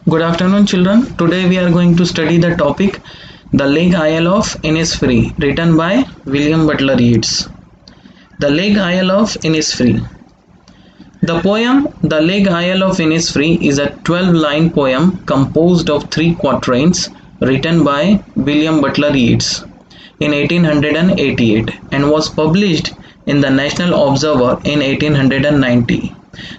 Good afternoon, children. Today we are going to study the topic The Lake Isle of Innisfree, written by William Butler Yeats. The Lake Isle of Innisfree. The poem The Lake Isle of Innisfree is a 12-line poem composed of 3 quatrains written by William Butler Yeats in 1888 and was published in the National Observer in 1890.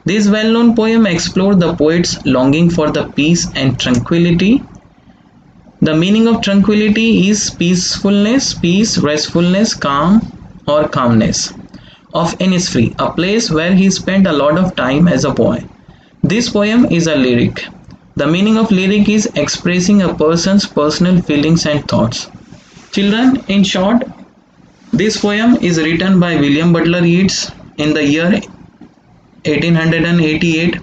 This well-known poem explored the poet's longing for the peace and tranquility. The meaning of tranquility is peacefulness, peace, restfulness, calm or calmness. Of Innisfree, a place where he spent a lot of time as a boy. This poem is a lyric. The meaning of lyric is expressing a person's personal feelings and thoughts. Children, in short, this poem is written by William Butler Yeats in the year 1888.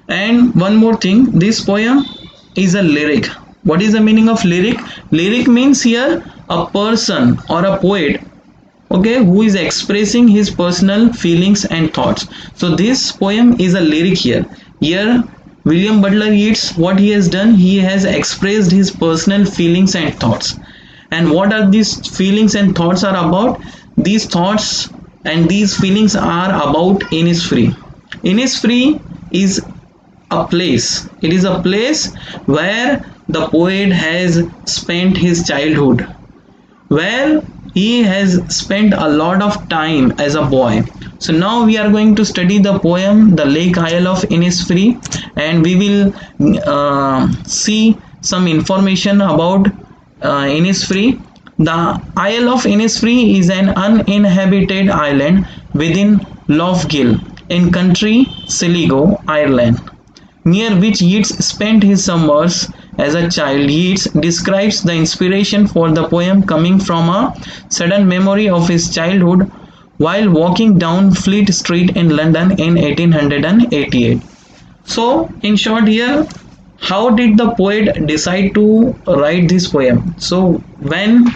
And one more thing, this poem is a lyric. What is the meaning of lyric? Lyric means here a person or a poet, okay, who is expressing his personal feelings and thoughts. So this poem is a lyric here. Here William Butler Yeats, what he has done, he has expressed his personal feelings and thoughts. And what are these feelings and thoughts are about? These thoughts and these feelings are about Innisfree. Innisfree is a place. It is a place where the poet has spent his childhood, where he has spent a lot of time as a boy. So now we are going to study the poem The Lake Isle of Innisfree, and we will see some information about Innisfree. The Isle of Innisfree is an uninhabited island within Lough Gill in County Sligo, Ireland, near which Yeats spent his summers as a child. Yeats describes the inspiration for the poem coming from a sudden memory of his childhood while walking down Fleet Street in London in 1888. So, in short here, how did the poet decide to write this poem? So, when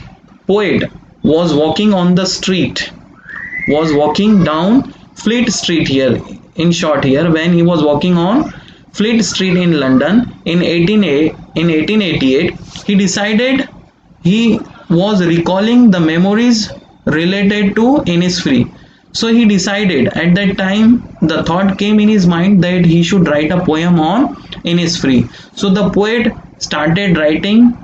poet was walking on the street, was walking down Fleet Street here, in short here, when he was walking on Fleet Street in London in 1888, he decided, he was recalling the memories related to Innisfree. So he decided, at that time the thought came in his mind that he should write a poem on Innisfree. So the poet started writing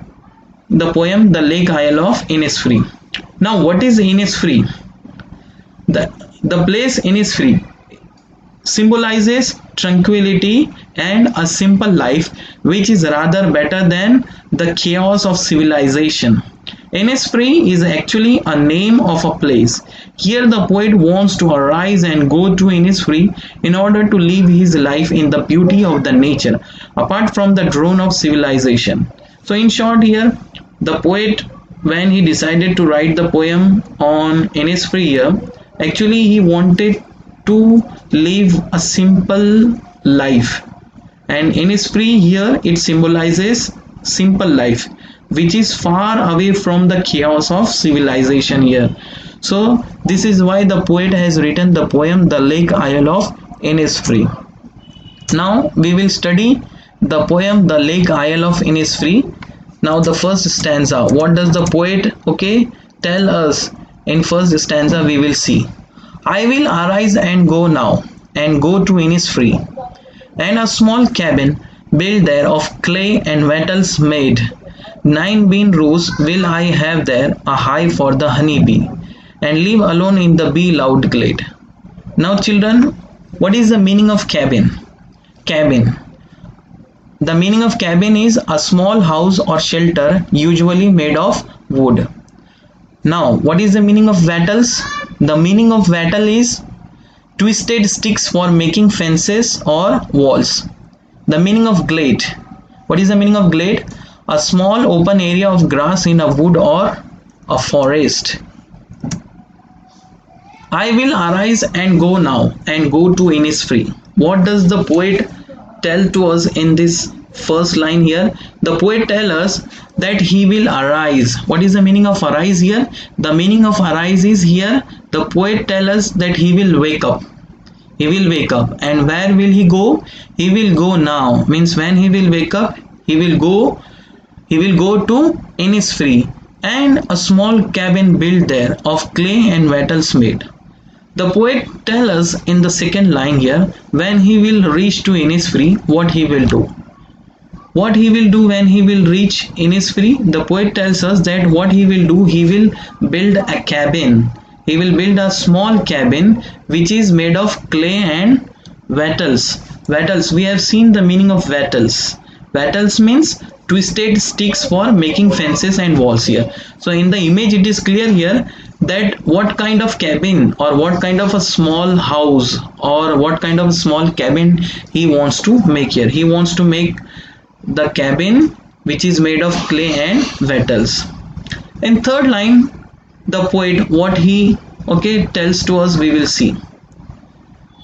the poem The Lake Isle of Innisfree. Now what is Innisfree? The place Innisfree symbolizes tranquility and a simple life, which is rather better than the chaos of civilization. Innisfree is actually a name of a place. Here the poet wants to arise and go to Innisfree in order to live his life in the beauty of the nature, apart from the drone of civilization. So in short here, the poet, when he decided to write the poem on Innisfree here, actually he wanted to live a simple life, and Innisfree here, it symbolizes simple life, which is far away from the chaos of civilization here. So this is why the poet has written the poem The Lake Isle of Innisfree. Now we will study the poem The Lake Isle of Innisfree. Now the first stanza, what does the poet tell us? In first stanza we will see, I will arise and go now, and go to Innisfree, and a small cabin built there of clay and wattles made. 9 bean rows will I have there, a hive for the honey bee, and live alone in the bee loud glade. Now children, what is the meaning of cabin? Cabin. The meaning of cabin is a small house or shelter, usually made of wood. Now what is the meaning of wattles? The meaning of wattle is twisted sticks for making fences or walls. The meaning of glade. What is the meaning of glade? A small open area of grass in a wood or a forest. I will arise and go now, and go to Innisfree. What does the poet tell to us in this first line here? The poet tells us that he will arise. What is the meaning of arise here? The meaning of arise is here, the poet tells us that he will wake up. he will wake up. And where will he go? He will go now, means when he will wake up, he will go to Innisfree, and a small cabin built there of clay and wattles made. The poet tells us in the second line here, when he will reach to Innisfree, what he will do. What he will do when he will reach Innisfree? The poet tells us that what he will do, he will build a cabin. He will build a small cabin which is made of clay and wattles. Wattles, we have seen the meaning of wattles. Wattles means twisted sticks for making fences and walls here. So in the image it is clear here that what kind of cabin or what kind of a small house or what kind of a small cabin he wants to make here. He wants to make the cabin which is made of clay and wattles. In third line, the poet, what he tells to us, we will see.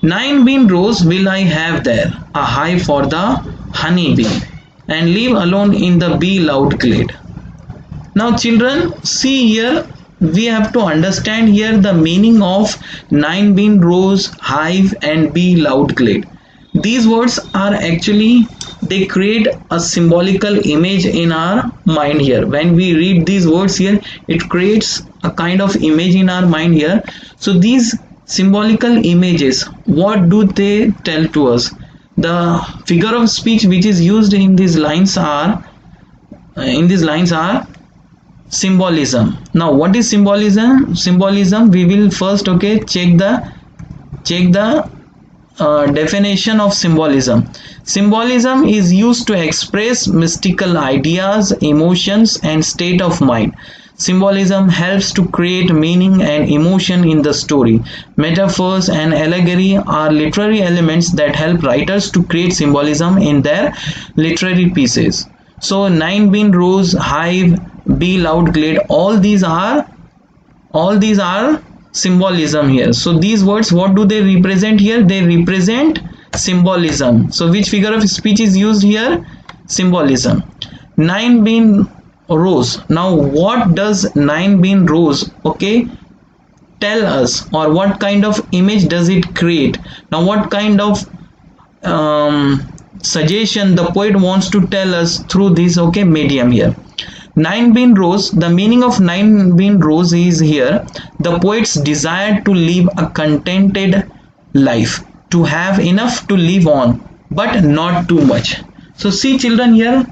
9 bean rows will I have there, a hive for the honey bee, and leave alone in the bee loud glade. Now children, see here, we have to understand here the meaning of 9 bean rows, hive and bee loud glade. These words are actually, they create a symbolical image in our mind here. When we read these words here, it creates a kind of image in our mind here. So these symbolical images, what do they tell to us? The figure of speech which is used in these lines are symbolism. Now what is symbolism? Symbolism, we will first check the definition of symbolism. Symbolism is used to express mystical ideas, emotions and state of mind. Symbolism helps to create meaning and emotion in the story. Metaphors and allegory are literary elements that help writers to create symbolism in their literary pieces. So 9 bean rows, hive, bee loud glade, all these are symbolism here. So these words, what do they represent here? They represent symbolism. So which figure of speech is used here? Symbolism. 9 bean rows. Now what does 9 bean rows tell us, or what kind of image does it create? Now what kind of suggestion the poet wants to tell us through this medium here? 9 bean rows, the meaning of 9 bean rows is here the poet's desire to live a contented life, to have enough to live on but not too much. So see children, here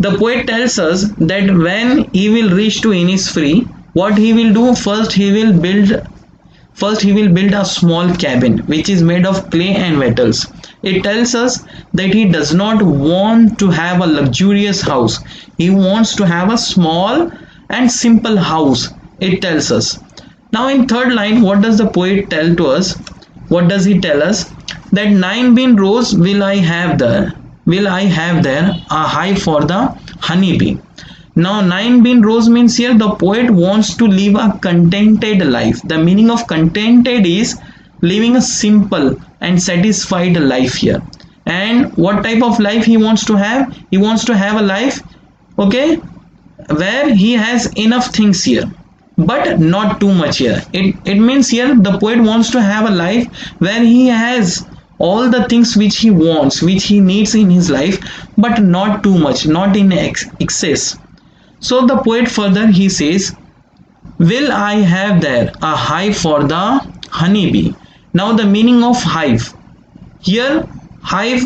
the poet tells us that when he will reach to Innisfree, what he will do? First he will build a small cabin which is made of clay and wattles. It tells us that he does not want to have a luxurious house. He wants to have a small and simple house, it tells us. Now in third line, what does the poet tell to us? What does he tell us? That 9 bean rows will I have there, a hive for the honey bee. Now 9 bean rows means here the poet wants to live a contented life. The meaning of contented is living a simple and satisfied life here. And what type of life he wants to have? He wants to have a life where he has enough things here but not too much here. It means here the poet wants to have a life where he has all the things which he wants, which he needs in his life, but not too much, not in excess. So the poet further he says, will I have there a hive for the honey bee. Now the meaning of hive here, hive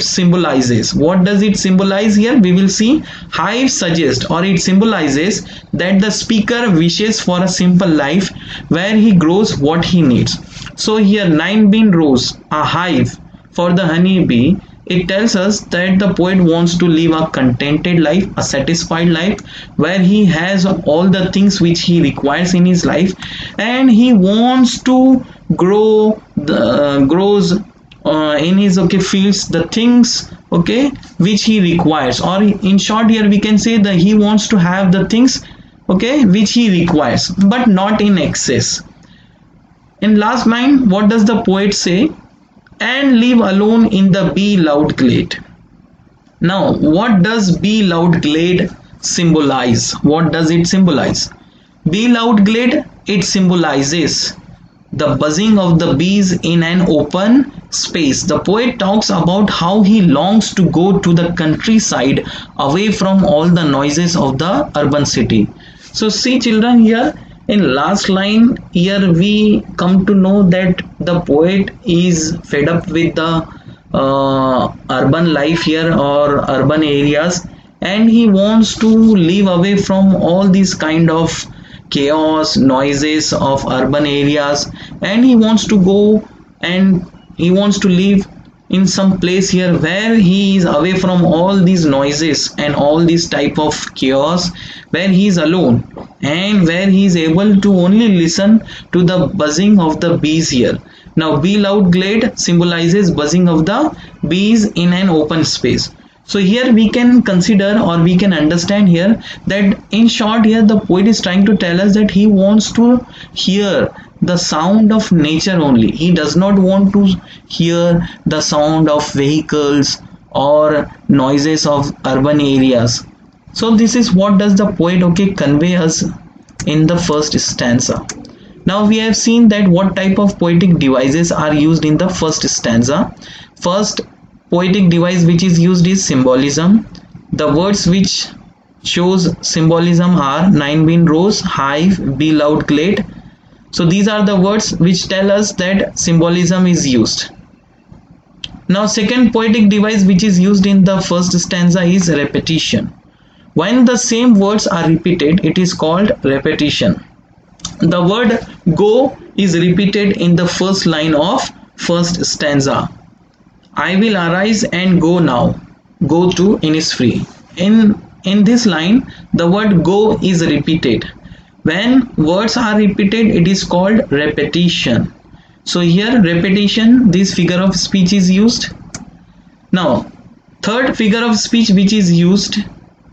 symbolizes, what does it symbolize here? We will see. Hive suggests, or it symbolizes that the speaker wishes for a simple life where he grows what he needs. So here 9 bean rows, a hive for the honey bee, it tells us that the poet wants to live a contented life, a satisfied life where he has all the things which he requires in his life, and he wants to grows in his fields the things which he requires, or in short here we can say that he wants to have the things which he requires but not in excess. In last line, what does the poet say? And live alone in the bee loud glade. Now what does bee loud glade symbolize? What does it symbolize? Bee loud glade, it symbolizes the buzzing of the bees in an open space. The poet talks about how he longs to go to the countryside away from all the noises of the urban city. So see children, here in last line here we come to know that the poet is fed up with the urban life here or urban areas, and he wants to live away from all these kind of chaos noises of urban areas, and he wants to go and he wants to live in some place here where he is away from all these noises and all this type of chaos, where he is alone and where he is able to only listen to the buzzing of the bees here. Now bee loud glade symbolizes buzzing of the bees in an open space. So here we can consider or we can understand here that in short here the poet is trying to tell us that he wants to hear the sound of nature only. He does not want to hear the sound of vehicles or noises of urban areas. So this is what does the poet convey us in the first stanza. Now we have seen that what type of poetic devices are used in the first stanza. First poetic device which is used is symbolism. The words which shows symbolism are nine bean rose, hive, bee loud glade. So these are the words which tell us that symbolism is used. Now second poetic device which is used in the first stanza is repetition. When the same words are repeated, it is called repetition. The word go is repeated in the first line of first stanza. I will arise and go now. Go to Innisfree. In this line, the word go is repeated. When words are repeated, it is called repetition. So here repetition, this figure of speech is used. Now third figure of speech which is used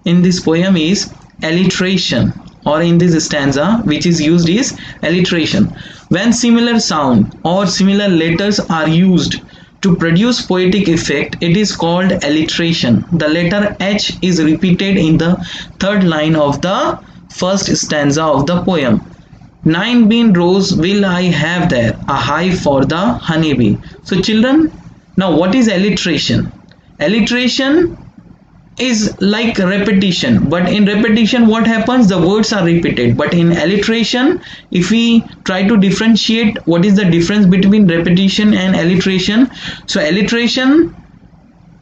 in this poem is alliteration, or in this stanza which is used is alliteration. When similar sound or similar letters are used to produce poetic effect, it is called alliteration. The letter H is repeated in the third line of the first stanza of the poem. Nine bean rose will I have there, a hive for the honeybee. So children, now what is alliteration? Alliteration is like repetition, but in repetition what happens? The words are repeated. But in alliteration, if we try to differentiate what is the difference between repetition and alliteration, so alliteration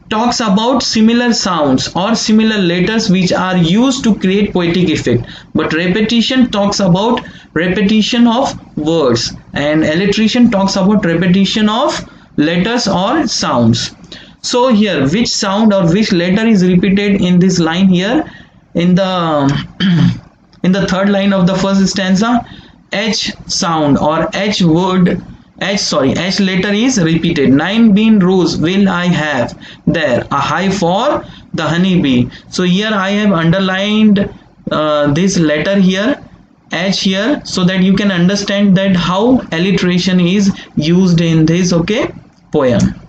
talks about similar sounds or similar letters which are used to create poetic effect, but repetition talks about repetition of words, and alliteration talks about repetition of letters or sounds. So here which sound or which letter is repeated in this line here in the in the third line of the first stanza? H sound or H letter is repeated. Nine bean rose will I have there, a hive for the honeybee. So here I have underlined this letter here, H here, so that you can understand that how alliteration is used in this poem.